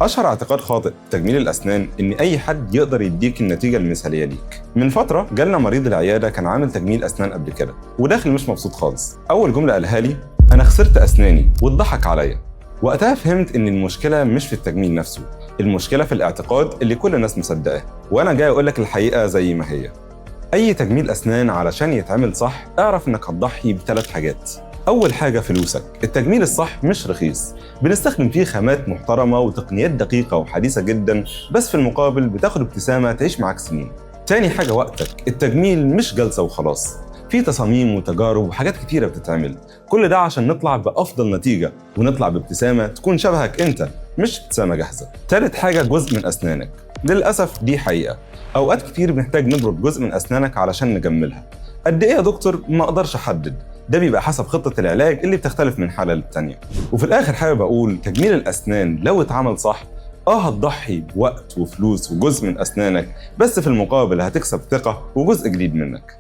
أشهر اعتقاد خاطئ في تجميل الأسنان إن أي حد يقدر يديك النتيجة المثالية ليك. من فترة جالنا مريض العيادة كان عامل تجميل أسنان قبل كده وداخل مش مبسوط خالص. أول جملة قالها لي: أنا خسرت أسناني، واتضحك عليا. وقتها فهمت إن المشكلة مش في التجميل نفسه، المشكلة في الاعتقاد اللي كل الناس مصدقاه. وأنا جاي أقول لك الحقيقة زي ما هي. أي تجميل أسنان علشان يتعمل صح اعرف إنك هتضحي بثلاث حاجات. أول حاجة فلوسك. التجميل الصح مش رخيص، بنستخدم فيه خامات محترمة وتقنيات دقيقة وحديثة جدا، بس في المقابل بتاخد ابتسامة تعيش معاك سنين. تاني حاجة وقتك. التجميل مش جلسة وخلاص، في تصاميم وتجارب وحاجات كتيرة بتتعمل، كل ده عشان نطلع بأفضل نتيجة ونطلع بابتسامة تكون شبهك أنت، مش ابتسامة جاهزة. تالت حاجة جزء من أسنانك. للأسف دي حقيقة، أوقات كتير بنحتاج نبرد جزء من أسنانك علشان نجملها. قد إيه يا دكتور؟ ما أقدرش أحدد، ده بيبقى حسب خطة العلاج اللي بتختلف من حالة للتانية. وفي الآخر حابب أقول تجميل الأسنان لو اتعمل صح هتضحي بوقت وفلوس وجزء من أسنانك، بس في المقابل هتكسب ثقة وجزء جديد منك.